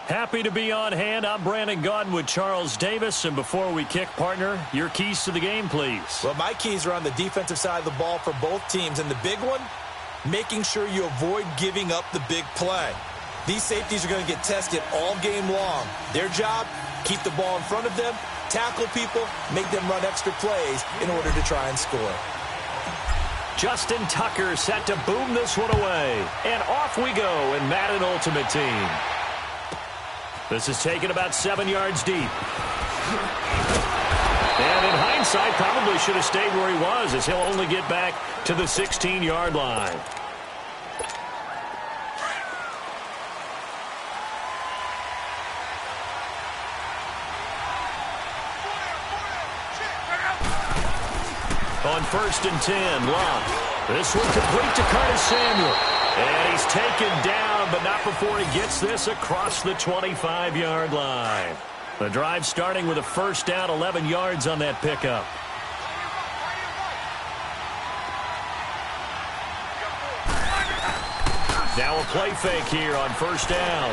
Happy to be on hand. I'm Brandon Gaudin with Charles Davis. And before we kick, partner, your keys to the game, please. Well, my keys are on the defensive side of the ball for both teams. And the big one, making sure you avoid giving up the big play. These safeties are going to get tested all game long. Their job, keep the ball in front of them, tackle people, make them run extra plays in order to try and score. Justin Tucker set to boom this one away. And off we go in Madden Ultimate Team. This is taken about 7 yards deep. And in hindsight, probably should have stayed where he was, as he'll only get back to the 16-yard line. On 1st and 10, Locke. This one complete to Curtis Samuel. And he's taken down, but not before he gets this across the 25-yard line. The drive starting with a first down, 11 yards on that pickup. Now a play fake here on 1st down.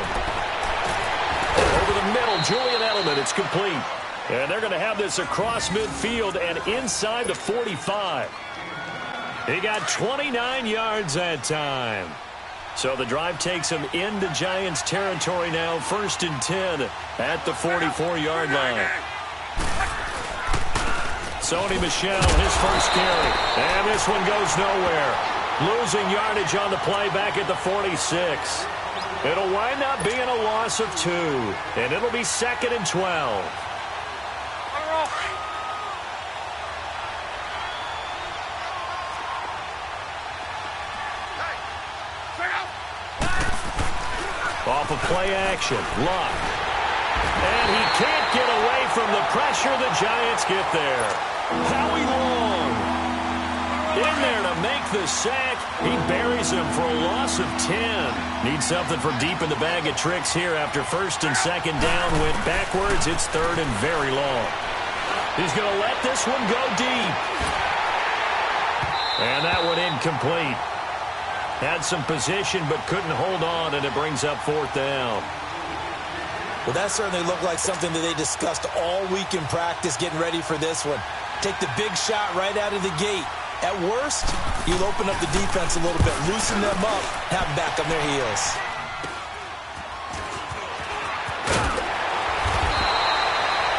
Over the middle, Julian Edelman, it's complete. And they're going to have this across midfield and inside the 45. He got 29 yards that time. So the drive takes him into Giants territory now. 1st and 10 at the 44-yard line. Sony Michel, his first carry. And this one goes nowhere. Losing yardage on the play back at the 46. It'll wind up being a loss of 2. And it'll be 2nd and 12. Off of play action, Locke. And he can't get away from the pressure. The Giants get there. Howie Long in there to make the sack. He buries him for a loss of 10. Needs something from deep in the bag of tricks here after 1st and 2nd down. Went backwards. It's 3rd and very long. He's going to let this one go deep. And that one incomplete. Had some position but couldn't hold on, and it brings up 4th down. Well, that certainly looked like something that they discussed all week in practice getting ready for this one. Take the big shot right out of the gate. At worst, you'll open up the defense a little bit, loosen them up, have them back on their heels.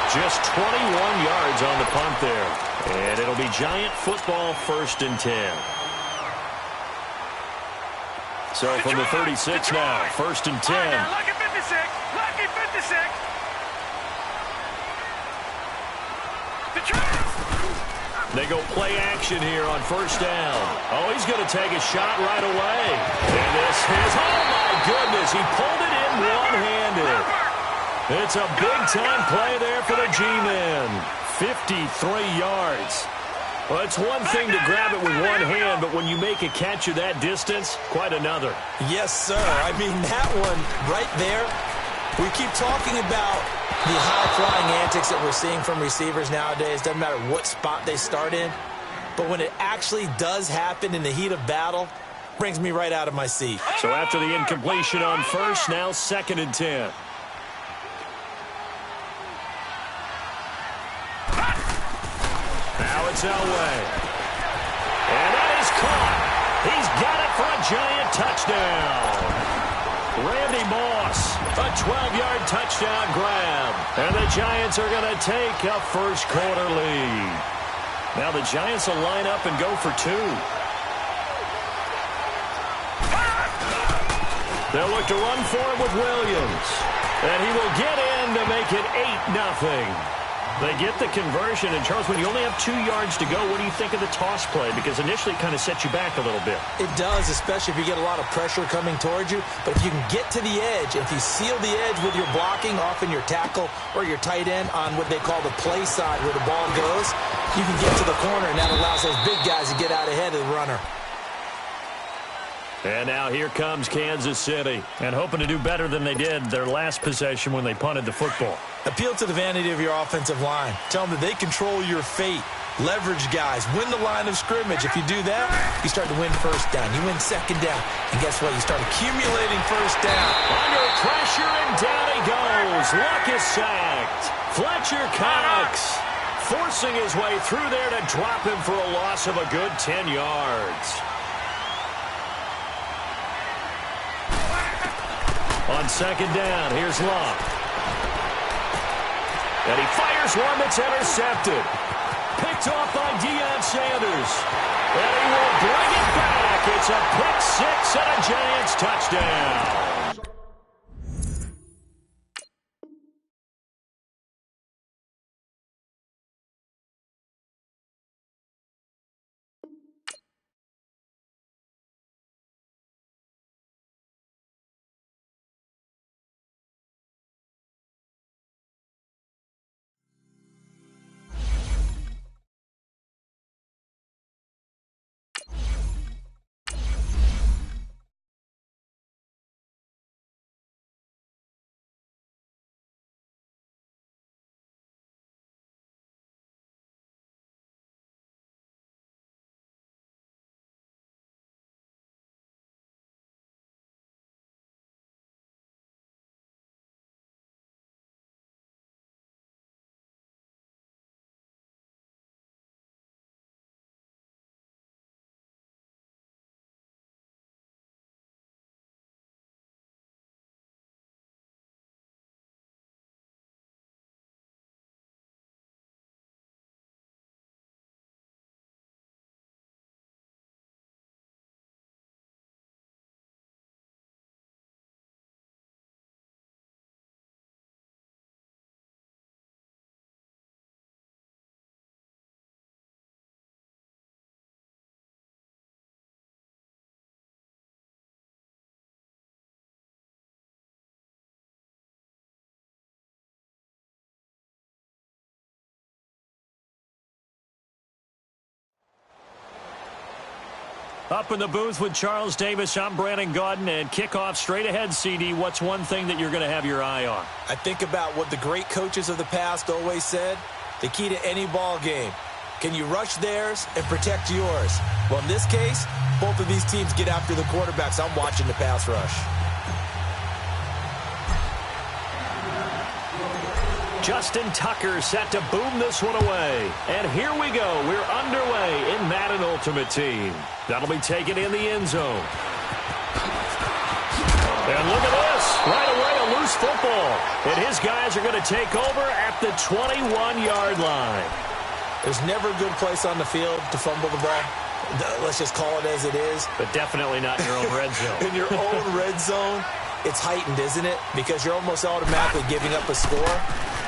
Just 21 yards on the punt there. And it'll be Giant football, 1st and 10. So from the 36 now, 1st and 10. Lucky 56. Lucky 56. They go play action here on 1st down. Oh, he's going to take a shot right away. And this is, oh my goodness, he pulled it in one-handed. It's a big-time play there for the G-men. 53 yards. Well, it's one thing to grab it with one hand, but when you make a catch of that distance, quite another. Yes, sir. I mean, that one right there, we keep talking about the high-flying antics that we're seeing from receivers nowadays. Doesn't matter what spot they start in. But when it actually does happen in the heat of battle, brings me right out of my seat. So after the incompletion on 1st, now 2nd and 10. Now it's Elway. And that is caught. He's got it for a Giant touchdown. Randy Moss, a 12-yard touchdown grab. And the Giants are going to take a first-quarter lead. Now the Giants will line up and go for 2. They'll look to run for it with Williams. And he will get in to make it 8-0. They get the conversion, and Charles, when you only have 2 yards to go, what do you think of the toss play? Because initially it kind of sets you back a little bit. It does, especially if you get a lot of pressure coming towards you. But if you can get to the edge, if you seal the edge with your blocking, often your tackle or your tight end on what they call the play side where the ball goes, you can get to the corner, and that allows those big guys to get out ahead of the runner. And now here comes Kansas City, and hoping to do better than they did their last possession when they punted the football. Appeal to the vanity of your offensive line. Tell them that they control your fate. Leverage guys. Win the line of scrimmage. If you do that, you start to win first down. You win second down. And guess what? You start accumulating first down. Under pressure, and down he goes. Luck is sacked. Fletcher Cox forcing his way through there to drop him for a loss of a good 10 yards. On second down, here's Luck. And he fires one that's intercepted. Picked off by Deion Sanders. And he will bring it back. It's a pick six and a Giants touchdown. Up in the booth with Charles Davis, I'm Brandon Gaudin, and kickoff straight ahead, CD. What's one thing that you're going to have your eye on? I think about what the great coaches of the past always said. The key to any ball game. Can you rush theirs and protect yours? Well, in this case, both of these teams get after the quarterbacks. I'm watching the pass rush. Justin Tucker set to boom this one away. And here we go. We're underway in Madden Ultimate Team. That'll be taken in the end zone. And look at this. Right away, a loose football. And his guys are going to take over at the 21-yard line. There's never a good place on the field to fumble the ball. Let's just call it as it is. But definitely not in your own red zone. In your own red zone, it's heightened, isn't it? Because you're almost automatically giving up a score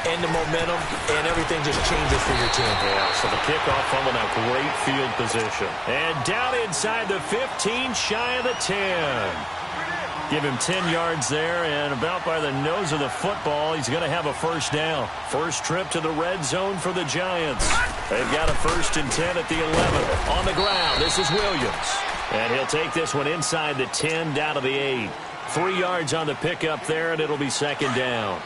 and the momentum, and everything just changes for your team. Yeah, so the kickoff fumble now, great field position. And down inside the 15, shy of the 10. Give him 10 yards there, and about by the nose of the football, he's going to have a first down. First trip to the red zone for the Giants. They've got a 1st and 10 at the 11. On the ground, this is Williams. And he'll take this one inside the 10, down to the 8. 3 yards on the pickup there, and it'll be second down.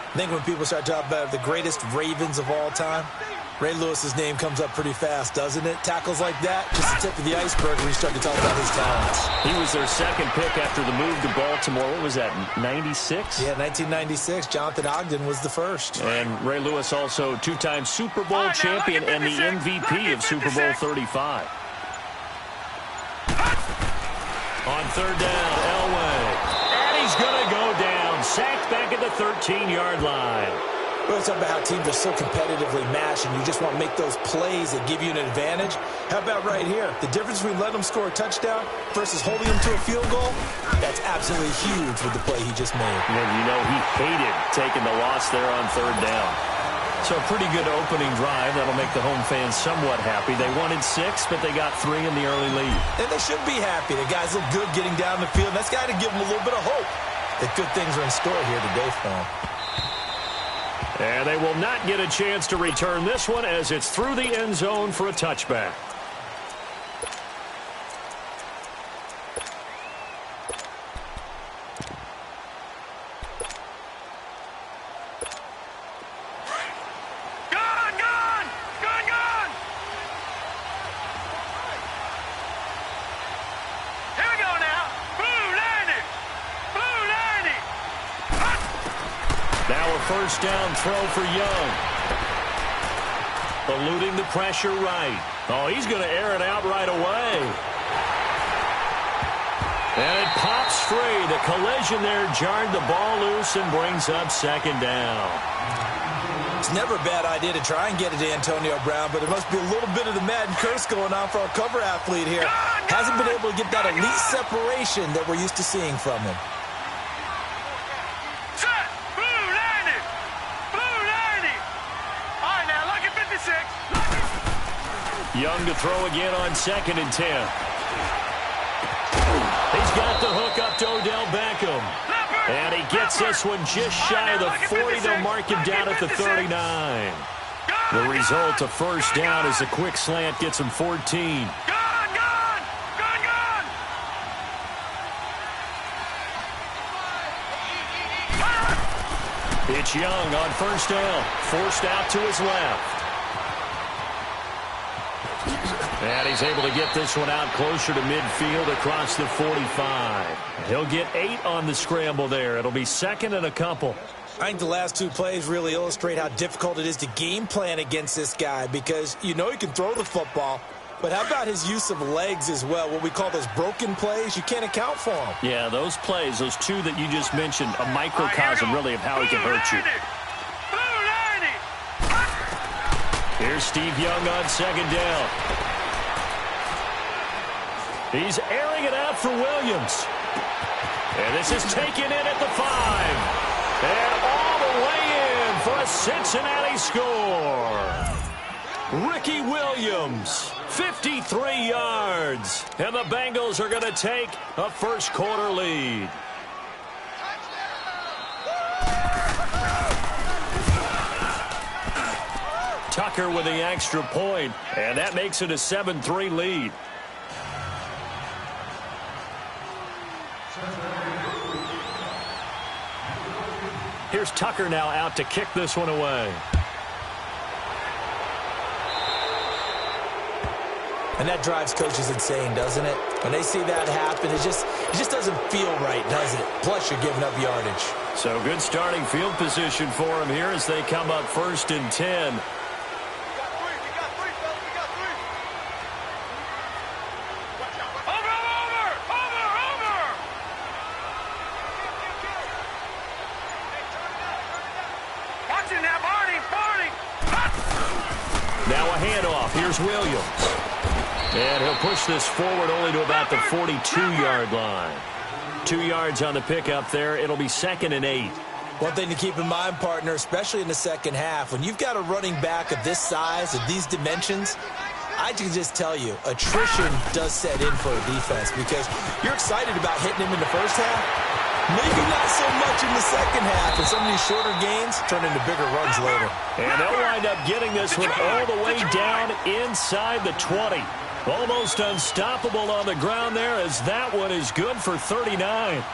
I think when people start talking about the greatest Ravens of all time, Ray Lewis's name comes up pretty fast, doesn't it? Tackles like that, just the tip of the iceberg when you start to talk about his talents. He was their second pick after the move to Baltimore. What was that, 96? Yeah, 1996. Jonathan Ogden was the first. And Ray Lewis also two-time Super Bowl champion and the MVP of Super Bowl 35. On third down, Elway. And he's going to go down. Sacked back at the 13-yard line. We're talking about how teams are so competitively matched, and you just want to make those plays that give you an advantage. How about right here? The difference between letting them score a touchdown versus holding them to a field goal, that's absolutely huge with the play he just made. And you know he hated taking the loss there on third down. So a pretty good opening drive. That'll make the home fans somewhat happy. They wanted 6, but they got 3 in the early lead. And they should be happy. The guys look good getting down the field. That's got to give them a little bit of hope that good things are in store here today for them. And they will not get a chance to return this one as it's through the end zone for a touchback. first down throw for Young. Eluding the pressure right. Oh, he's going to air it out right away. And it pops free. The collision there jarred the ball loose and brings up second down. It's never a bad idea to try and get it to Antonio Brown, but there must be a little bit of the Madden curse going on for our cover athlete here. Hasn't been able to get that elite separation that we're used to seeing from him. Set! Blue 90! Blue 90! All right, now, lucky 56. Young to throw again on 2nd and 10. He's got the hook up to Odell Beckham. And he gets this one just shy of the 40. They'll mark him down at the 39. The result, a first down as the quick slant gets him 14. Gone! It's Young on first down. Forced out to his left. And he's able to get this one out closer to midfield across the 45. He'll get 8 on the scramble there. It'll be 2nd and a couple. I think the last 2 plays really illustrate how difficult it is to game plan against this guy because you know he can throw the football, but how about his use of legs as well? What we call those broken plays, you can't account for them. Yeah, those plays, those 2 that you just mentioned, a microcosm really of how he can hurt you. Here's Steve Young on 2nd down. He's airing it out for Williams. And this is taken in at the 5. And all the way in for a Cincinnati score. Ricky Williams, 53 yards. And the Bengals are going to take a first quarter lead. Tucker with the extra point. And that makes it a 7-3 lead. Here's Tucker now out to kick this one away. And that drives coaches insane, doesn't it? When they see that happen, it just doesn't feel right, does it? Plus, you're giving up yardage. So good starting field position for him here as they come up 1st and 10. Now a handoff. Here's Williams. And he'll push this forward only to about the 42-yard line. 2 yards on the pickup there. It'll be 2nd and 8. One thing to keep in mind, partner, especially in the second half, when you've got a running back of this size, of these dimensions, I can just tell you, attrition does set in for a defense because you're excited about hitting him in the first half. Maybe not so much in the second half, and some of these shorter gains turn into bigger runs later. And they'll wind up getting this one all the way down inside the 20. Almost unstoppable on the ground there as that one is good for 39.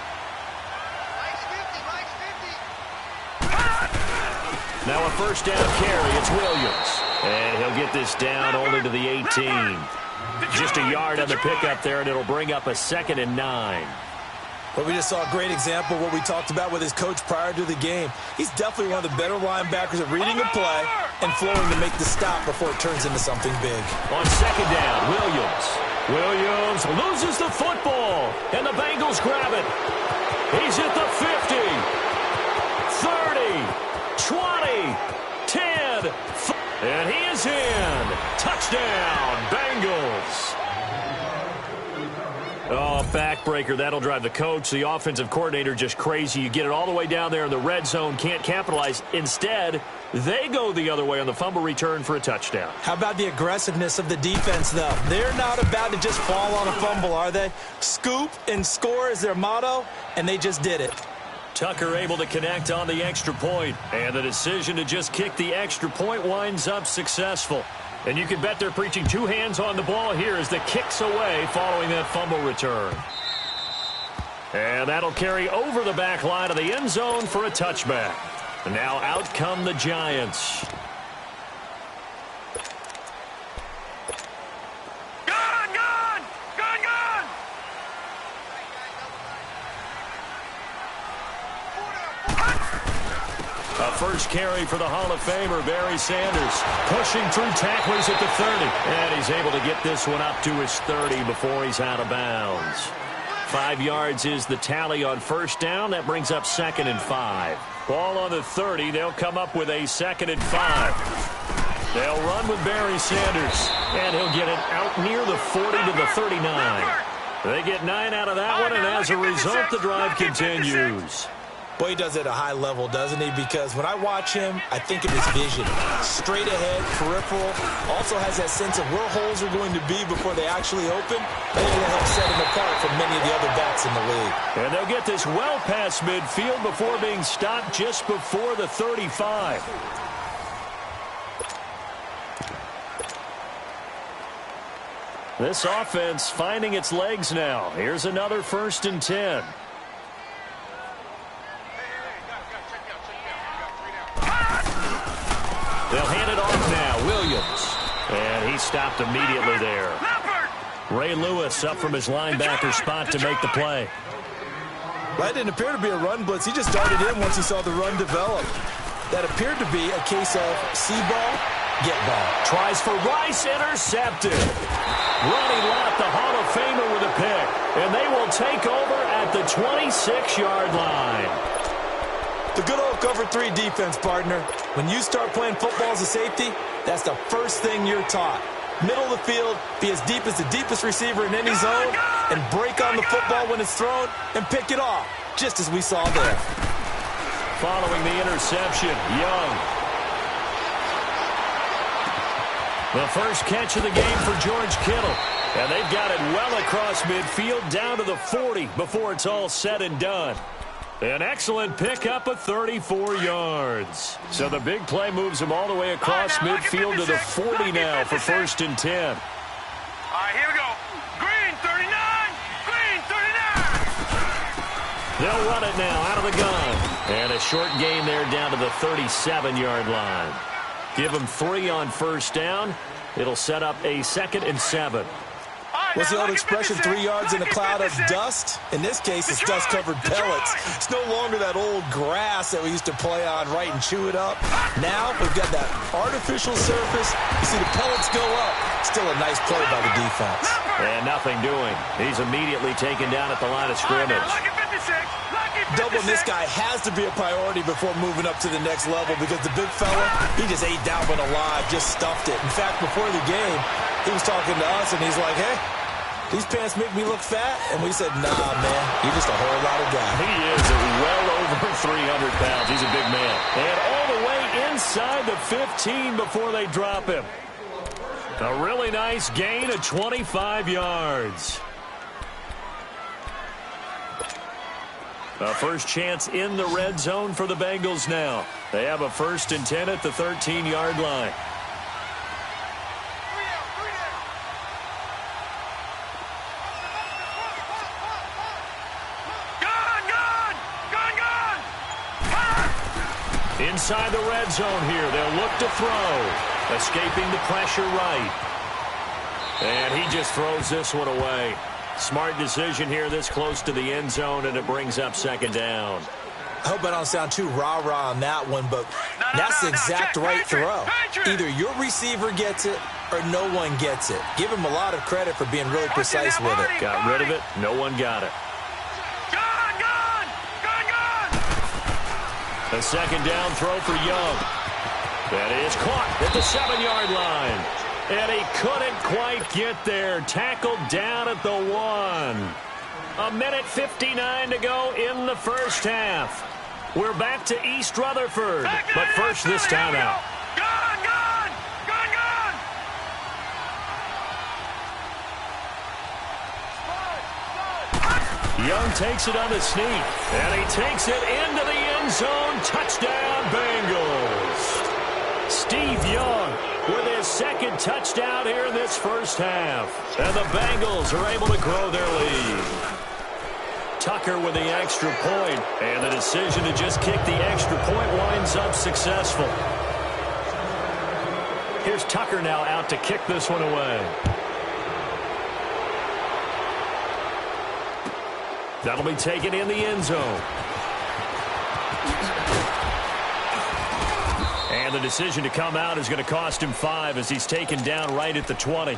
Now a first down carry. It's Williams. And he'll get this down only to the 18. Just a yard on the pickup there, and it'll bring up a 2nd and 9. But we just saw a great example of what we talked about with his coach prior to the game. He's definitely one of the better linebackers at reading a play and flowing to make the stop before it turns into something big. On 2nd down, Williams loses the football, and the Bengals grab it. He's at the 50, 30, 20, 10, and he is in. Touchdown, Bengals. Oh, backbreaker. That'll drive the coach, the offensive coordinator, just crazy. You get it all the way down there in the red zone, can't capitalize. Instead, they go the other way on the fumble return for a touchdown. How about the aggressiveness of the defense, though? They're not about to just fall on a fumble, are they? Scoop and score is their motto, and they just did it. Tucker able to connect on the extra point, and the decision to just kick the extra point winds up successful. And you can bet they're preaching 2 hands on the ball here as the kick's away following that fumble return. And that'll carry over the back line of the end zone for a touchback. And now out come the Giants. A first carry for the Hall of Famer, Barry Sanders, pushing through tacklers at the 30. And he's able to get this one up to his 30 before he's out of bounds. 5 yards is the tally on first down. That brings up 2nd and 5. Ball on the 30. They'll come up with a 2nd and 5. They'll run with Barry Sanders, and he'll get it out near the 40 to the 39. They get 9 out of that one, and as a result, the drive continues. Boy, he does it at a high level, doesn't he? Because when I watch him, I think of his vision. Straight ahead, peripheral. Also has that sense of where holes are going to be before they actually open. I think it'll help set him apart from many of the other backs in the league. And they'll get this well past midfield before being stopped just before the 35. This offense finding its legs now. Here's another 1st and 10. They'll hand it off now. Williams. And he stopped immediately there. Ray Lewis up from his linebacker spot to make the play. That didn't appear to be a run blitz. He just darted in once he saw the run develop. That appeared to be a case of see ball, get ball. Tries for Rice, intercepted. Ronnie Lott, the Hall of Famer, with a pick. And they will take over at the 26-yard line. The good old cover 3 defense, partner. When you start playing football as a safety, that's the first thing you're taught. Middle of the field, be as deep as the deepest receiver in any zone, and break on the football when it's thrown, and pick it off, just as we saw there. Following the interception, Young. The first catch of the game for George Kittle. And they've got it well across midfield down to the 40 before it's all said and done. An excellent pickup of 34 yards. So the big play moves them all the way across midfield to the 40 now for 1st and 10. All right, here we go. Green 39. Green 39. They'll run it now out of the gun. And a short gain there down to the 37-yard line. Give them 3 on first down. It'll set up a 2nd and 7. What's the old expression, 3 yards in a cloud of dust? In this case, it's dust-covered pellets. It's no longer that old grass that we used to play on, right, and chew it up. Now, we've got that artificial surface. You see the pellets go up. Still a nice play by the defense. And nothing doing. He's immediately taken down at the line of scrimmage. Doubling this guy has to be a priority before moving up to the next level because the big fella, he just ate that one alive, just stuffed it. In fact, before the game, he was talking to us, and he's like, hey, these pants make me look fat? And we said, nah, man, you're just a whole lot of guy. He is well over 300 pounds. He's a big man. And all the way inside the 15 before they drop him. A really nice gain of 25 yards. A first chance in the red zone for the Bengals now. They have a 1st and 10 at the 13-yard line. Inside the red zone here. They'll look to throw. Escaping the pressure right. And he just throws this one away. Smart decision here this close to the end zone, and it brings up 2nd down. I hope I don't sound too rah-rah on that one, but that's the exact right throw. Either your receiver gets it or no one gets it. Give him a lot of credit for being really precise with it. Got rid of it. No one got it. A 2nd down throw for Young. That is caught at the 7-yard line. And he couldn't quite get there. Tackled down at the 1. 1:59 to go in the first half. We're back to East Rutherford. But first, this timeout. Young takes it on the sneak. And he takes it into the end zone. Touchdown, Bengals. Steve Young with his 2nd touchdown here in this first half. And the Bengals are able to grow their lead. Tucker with the extra point. And the decision to just kick the extra point winds up successful. Here's Tucker now out to kick this one away. That'll be taken in the end zone. And the decision to come out is going to cost him 5 as he's taken down right at the 20.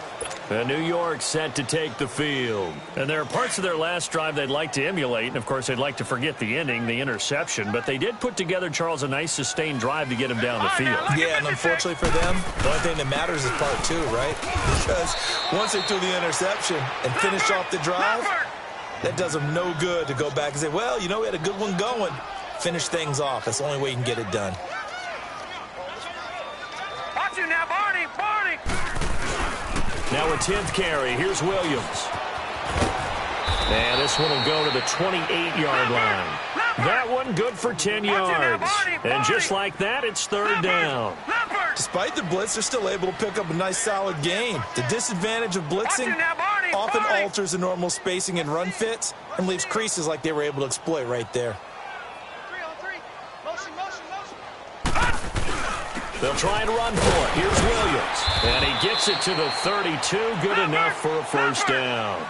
And New York set to take the field. And there are parts of their last drive they'd like to emulate. And, of course, they'd like to forget the ending, the interception. But they did put together, Charles, a nice sustained drive to get him down the field. Yeah, and unfortunately for them, the only thing that matters is part 2, right? Because once they threw the interception and finished off the drive, that does them no good to go back and say, well, you know, we had a good one going. Finish things off. That's the only way you can get it done. Watch you now, Barney. Barney. Now a 10th carry. Here's Williams. And this one will go to the 28-yard line. That one good for 10 yards. And just like that, it's third down. Despite the blitz, they're still able to pick up a nice, solid gain. The disadvantage of blitzing often alters the normal spacing and run fits and leaves creases like they were able to exploit right there. They'll try and run for it. Here's Williams. And he gets it to the 32. Good enough for a first down.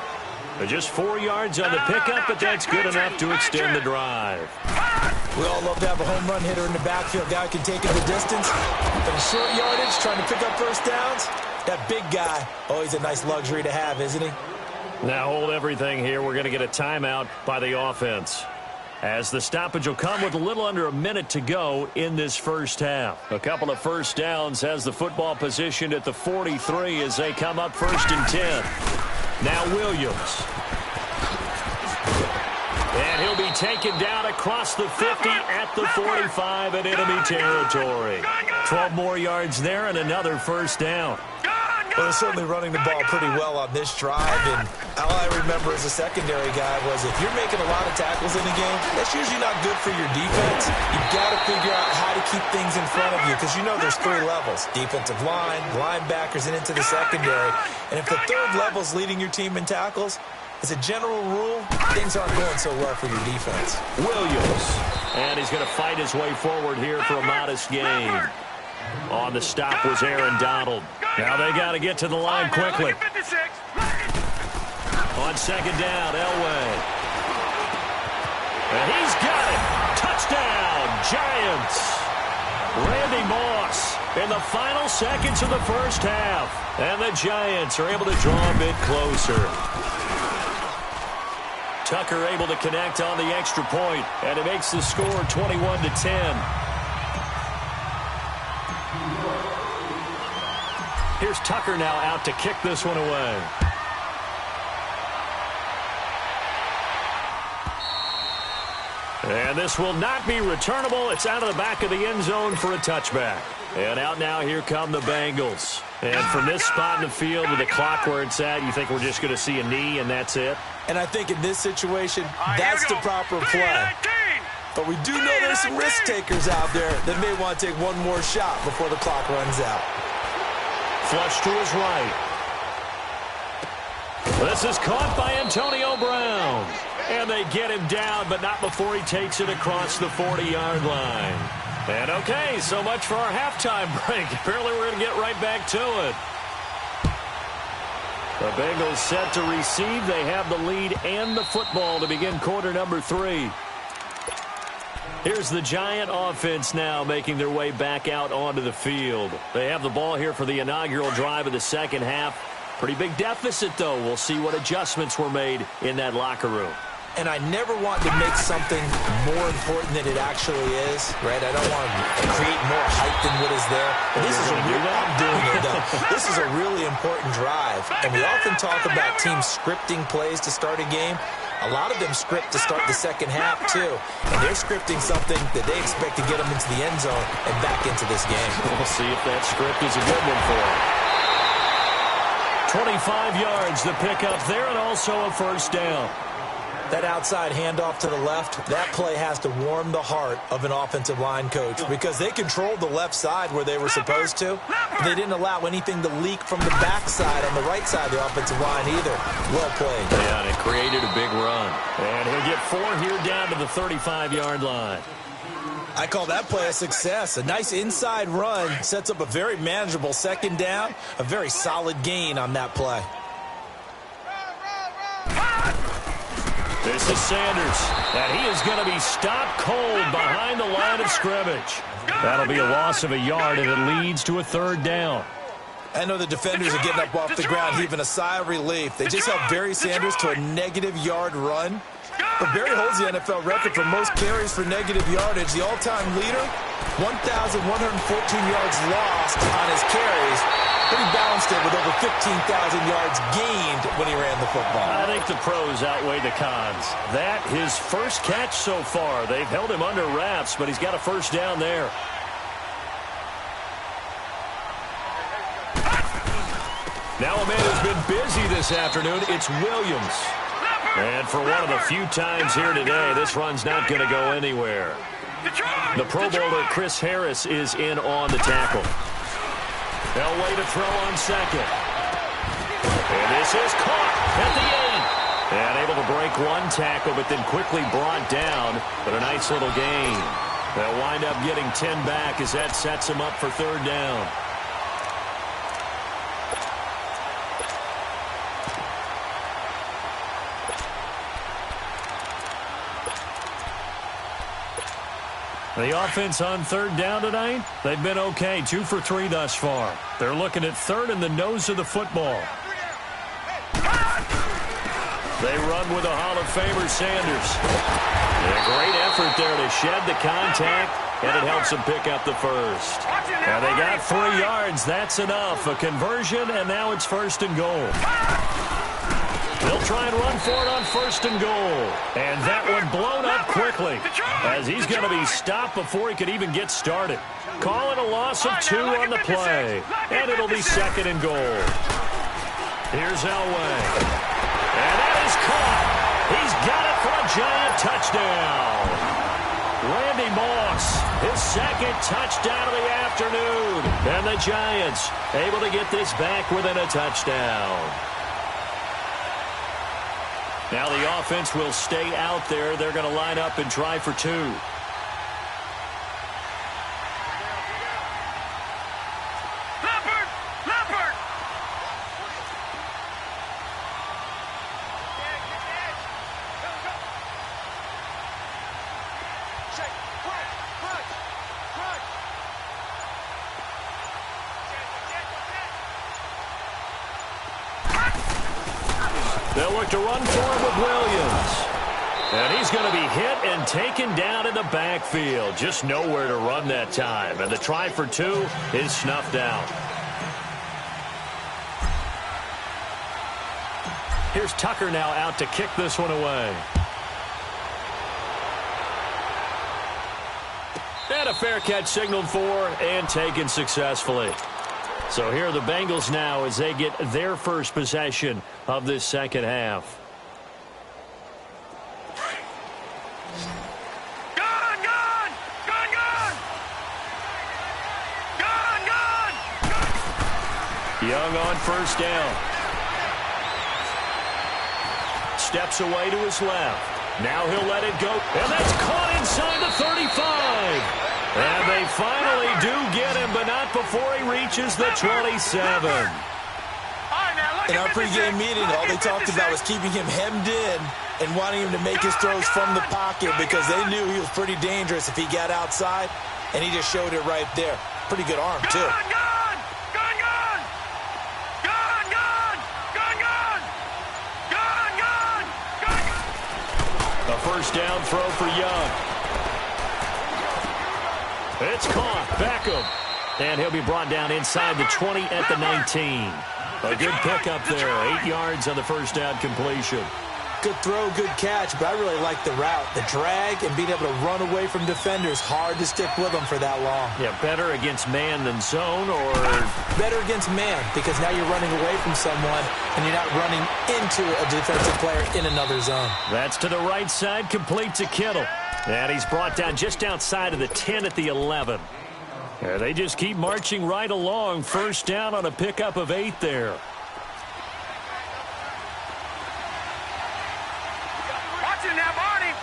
Just 4 yards on the pickup, but that's good enough to extend the drive. We all love to have a home run hitter in the backfield. Guy who can take it the distance. But a short yardage, trying to pick up first downs. That big guy, always a nice luxury to have, isn't he? Now hold everything here. We're going to get a timeout by the offense, as the stoppage will come with a little under a minute to go in this first half. A couple of first downs has the football positioned at the 43 as they come up 1st and 10. Now Williams. And he'll be taken down across the 50 at the 45 in enemy territory. 12 more yards there and another first down. Well, they're certainly running the ball pretty well on this drive, and all I remember as a secondary guy was if you're making a lot of tackles in the game, that's usually not good for your defense. You've got to figure out how to keep things in front of you because you know there's 3 levels, defensive line, linebackers, and into the secondary. And if the 3rd level's leading your team in tackles, as a general rule, things aren't going so well for your defense. Williams, and he's going to fight his way forward here for a modest gain. On the stop was Aaron Donald. Now they got to get to the line quickly. On 2nd down, Elway. And he's got it. Touchdown, Giants. Randy Moss in the final seconds of the first half. And the Giants are able to draw a bit closer. Tucker able to connect on the extra point, and it makes the score 21-10. Here's Tucker now out to kick this one away. And this will not be returnable. It's out of the back of the end zone for a touchback. And out now, here come the Bengals. And from this spot in the field with the clock where it's at, you think we're just going to see a knee and that's it? And I think in this situation, that's the proper play. But we do know there's some risk takers out there that may want to take one more shot before the clock runs out. Flush to his right. This is caught by Antonio Brown. And they get him down, but not before he takes it across the 40-yard line. And okay, so much for our halftime break. Apparently we're going to get right back to it. The Bengals set to receive. They have the lead and the football to begin quarter number 3. Here's the Giant offense now making their way back out onto the field. They have the ball here for the inaugural drive of the second half. Pretty big deficit, though. We'll see what adjustments were made in that locker room. And I never want to make something more important than it actually is, right? I don't want to create more hype than what is there. But this is I'm doing it, though. This is a really important drive. And we often talk about teams scripting plays to start a game. A lot of them script to start the second half, too. And they're scripting something that they expect to get them into the end zone and back into this game. We'll see if that script is a good one for them. 25 yards, the pickup there, and also a first down. That outside handoff to the left, that play has to warm the heart of an offensive line coach because they controlled the left side where they were supposed to. But they didn't allow anything to leak from the backside on the right side of the offensive line either. Well played. Yeah, and it created a big run. And he'll get 4 here down to the 35-yard line. I call that play a success. A nice inside run sets up a very manageable second down, a very solid gain on that play. This is Sanders, and he is going to be stopped cold behind the line of scrimmage. That'll be a loss of a yard, and it leads to a third down. I know the defenders are getting up off the ground, heaving a sigh of relief. They just held Barry Sanders to a negative-yard run. But Barry holds the NFL record for most carries for negative yardage. The all-time leader, 1,114 yards lost on his carries. But he balanced it with over 15,000 yards gained when he ran the football. I think the pros outweigh the cons. That, his first catch so far. They've held him under wraps, but he's got a first down there. Now a man who's been busy this afternoon, it's Williams. And for one of the few times here today, this run's not going to go anywhere. The Pro Bowler Chris Harris is in on the tackle. They'll wait to throw on second. And this is caught at the end. And able to break one tackle, but then quickly brought down. But a nice little gain. They'll wind up getting 10 back as that sets them up for third down. The offense on third down tonight, they've been okay. 2 for 3 thus far. They're looking at third in the nose of the football. They run with a Hall of Famer, Sanders. And a great effort there to shed the contact, and it helps them pick up the first. Now they got 3 yards. That's enough. A conversion, and now it's first and goal. They'll try and run for it on first and goal. And that one blown up quickly as he's going to be stopped before he could even get started. Calling a loss of 2 on the play. And it'll be second and goal. Here's Elway. And that is caught. He's got it for a Giant touchdown. Randy Moss, his second touchdown of the afternoon. And the Giants able to get this back within a touchdown. Now the offense will stay out there. They're going to line up and try for 2. Leopard! They'll look to run for him with Williams. And he's going to be hit and taken down in the backfield. Just nowhere to run that time. And the try for 2 is snuffed out. Here's Tucker now out to kick this one away. And a fair catch signaled for and taken successfully. So here are the Bengals now as they get their first possession of this second half. Young on first down. Steps away to his left. Now he'll let it go. And that's caught inside the 35. And they finally do get him, but not before he reaches the 27. In our pregame meeting, all they talked about was keeping him hemmed in and wanting him to make his throws from the pocket because they knew he was pretty dangerous if he got outside, and he just showed it right there. Pretty good arm, too. A first down throw for Young. It's caught. Beckham. And he'll be brought down inside the 20 at the 19. A good pickup there. 8 yards on the first down completion. Good throw, good catch, but I really like the route. The drag and being able to run away from defenders. Hard to stick with them for that long. Yeah, better against man than zone, or? Better against man, because now you're running away from someone and you're not running into a defensive player in another zone. That's to the right side, complete to Kittle. And he's brought down just outside of the 10 at the 11. Yeah, they just keep marching right along. First down on a pickup of 8 there. Watch it now, Barney!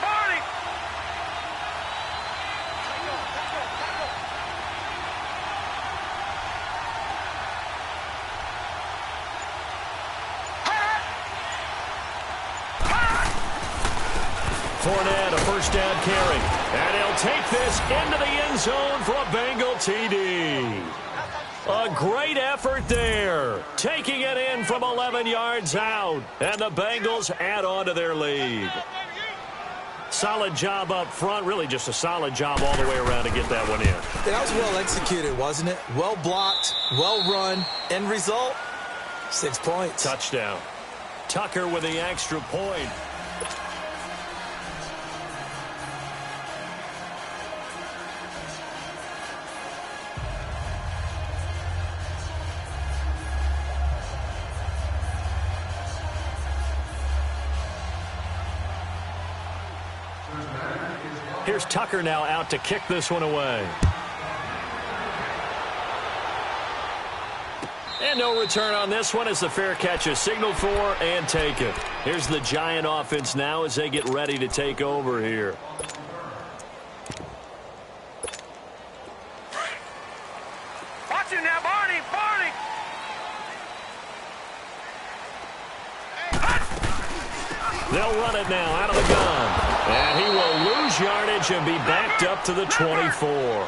Fournette, a first down carry. And he'll take this into the end zone for a Bengal TD. A great effort there. Taking it in from 11 yards out. And the Bengals add on to their lead. Solid job up front. Really just a solid job all the way around to get that one in. That was well executed, wasn't it? Well blocked, well run. End result, 6 points. Touchdown. Tucker with the extra point. Here's Tucker now out to kick this one away. And no return on this one as the fair catch is signaled for and taken. Here's the Giant offense now as they get ready to take over here. Watch him now, Barney, Barney. They'll run it now out of the gun. And he will lose yardage and be backed up to the 24.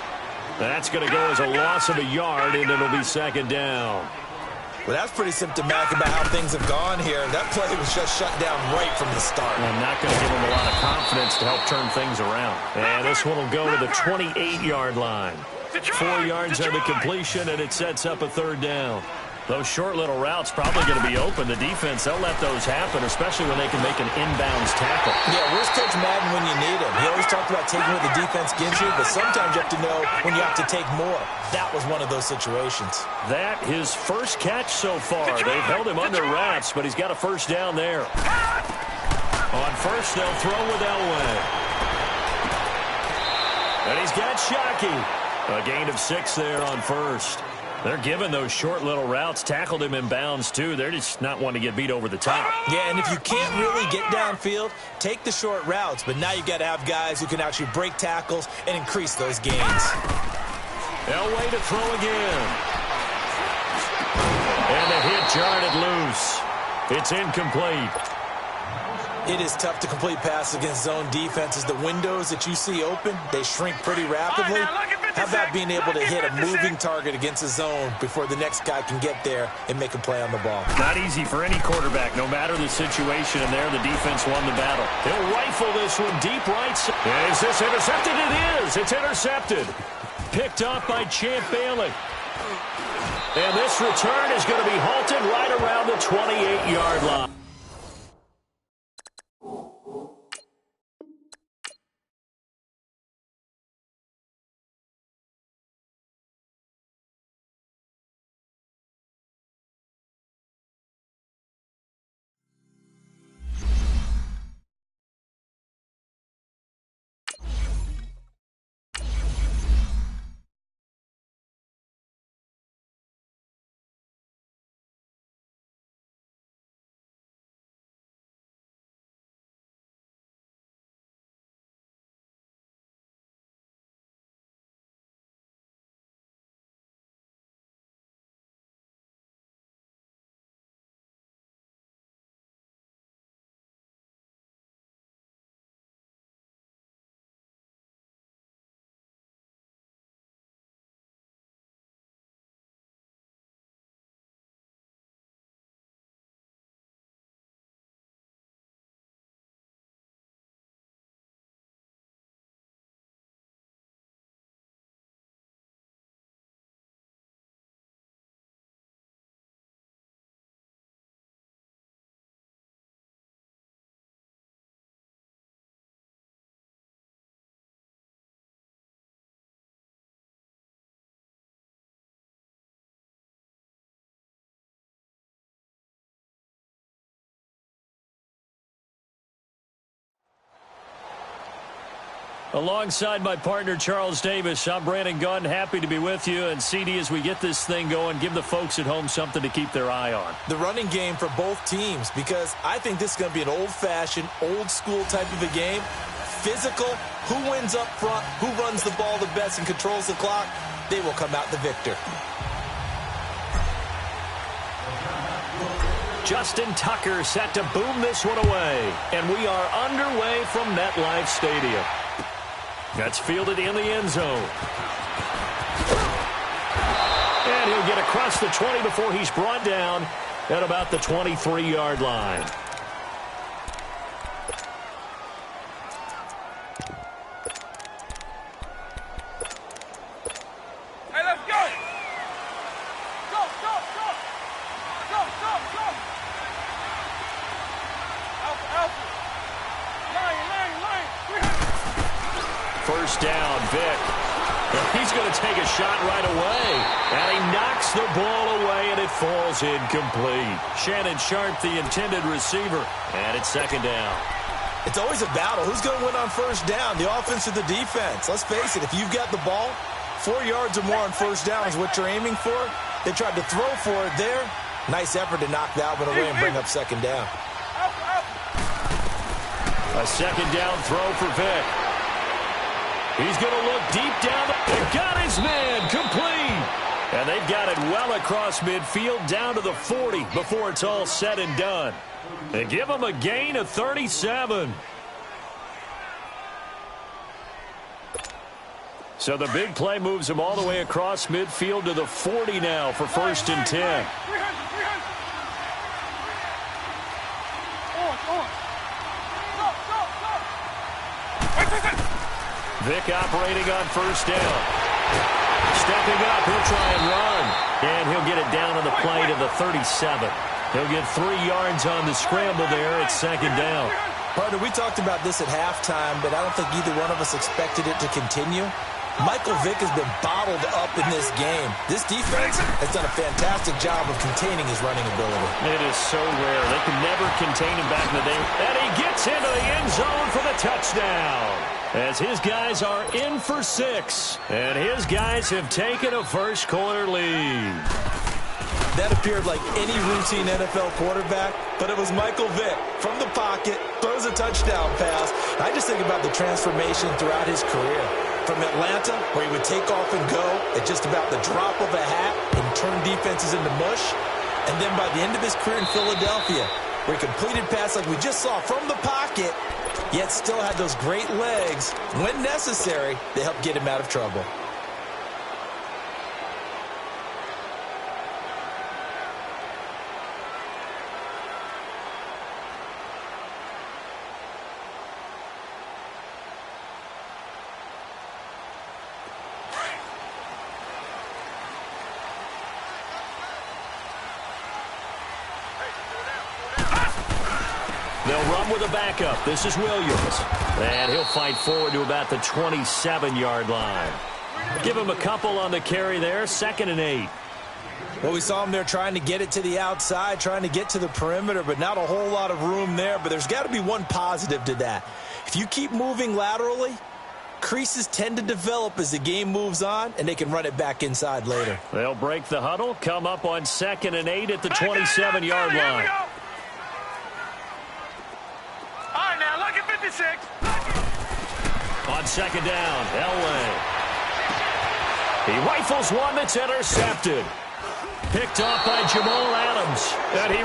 That's going to go as a loss of a yard, and it'll be second down. Well, that's pretty symptomatic about how things have gone here. That play was just shut down right from the start. I'm not going to give him a lot of confidence to help turn things around. And this one will go to the 28-yard line. 4 yards on the completion, and it sets up a third down. Those short little routes probably going to be open. The defense, they'll let those happen, especially when they can make an inbounds tackle. Yeah, where's Coach Madden when you need him? He always talked about taking what the defense gives you, but sometimes you have to know when you have to take more. That was one of those situations. That, his first catch so far. They've held him under wraps, but he's got a first down there. On first, they'll throw with Elway. And he's got Shockey. A gain of 6 there on first. They're giving those short little routes. Tackled him in bounds, too. They're just not wanting to get beat over the top. Yeah, and if you can't really get downfield, take the short routes. But now you've got to have guys who can actually break tackles and increase those gains. Elway to throw again. And the hit jarred loose. It's incomplete. It is tough to complete passes against zone defenses. The windows that you see open, they shrink pretty rapidly. How about being able to hit a moving target against a zone before the next guy can get there and make a play on the ball? Not easy for any quarterback, no matter the situation, and there the defense won the battle. He'll rifle this one deep right. Is this intercepted? It is. It's intercepted. Picked up by Champ Bailey. And this return is going to be halted right around the 28-yard line. Alongside my partner, Charles Davis, I'm Brandon Gunn. Happy to be with you. And, CD, as we get this thing going, give the folks at home something to keep their eye on. The running game for both teams, because I think this is going to be an old-fashioned, old-school type of a game. Physical, who wins up front, who runs the ball the best and controls the clock, they will come out the victor. Justin Tucker set to boom this one away. And we are underway from MetLife Stadium. That's fielded in the end zone. And he'll get across the 20 before he's brought down at about the 23-yard line. Hey, let's go! Go, go, go! Go, go, go! Alpha, alpha! Line. First down, Vic. He's going to take a shot right away. And he knocks the ball away, and it falls incomplete. Shannon Sharp, the intended receiver. And it's second down. It's always a battle. Who's going to win on first down, the offense or the defense? Let's face it, if you've got the ball, 4 yards or more on first down is what you're aiming for. They tried to throw for it there. Nice effort to knock that one away and bring up second down. A second down throw for Vic. He's going to look deep down. They got his man complete. And they've got it well across midfield down to the 40 before it's all said and done. They give him a gain of 37. So the big play moves him all the way across midfield to the 40 now for first and 10. Vic operating on first down. Stepping up, he'll try and run. And he'll get it down on the play to the 37. He'll get 3 yards on the scramble there at second down. Partner, we talked about this at halftime, but I don't think either one of us expected it to continue. Michael Vick has been bottled up in this game. This defense has done a fantastic job of containing his running ability. It is so rare. They can never contain him back in the day. And he gets into the end zone for the touchdown. As his guys are in for 6. And his guys have taken a first quarter lead. That appeared like any routine NFL quarterback, but it was Michael Vick from the pocket, throws a touchdown pass. I just think about the transformation throughout his career. From Atlanta, where he would take off and go at just about the drop of a hat and turn defenses into mush. And then by the end of his career in Philadelphia, where he completed passes like we just saw from the pocket, yet still had those great legs, when necessary, to help get him out of trouble. They'll run with a backup. This is Williams. And he'll fight forward to about the 27-yard line. Give him a couple on the carry there. 2nd and 8. Well, we saw him there trying to get it to the outside, trying to get to the perimeter, but not a whole lot of room there. But there's got to be one positive to that. If you keep moving laterally, creases tend to develop as the game moves on, and they can run it back inside later. They'll break the huddle, come up on 2nd and 8 at the 27-yard line. All right, now, look at 56. On second down, Elway. He rifles one that's intercepted. Picked off by Jamal Adams. And he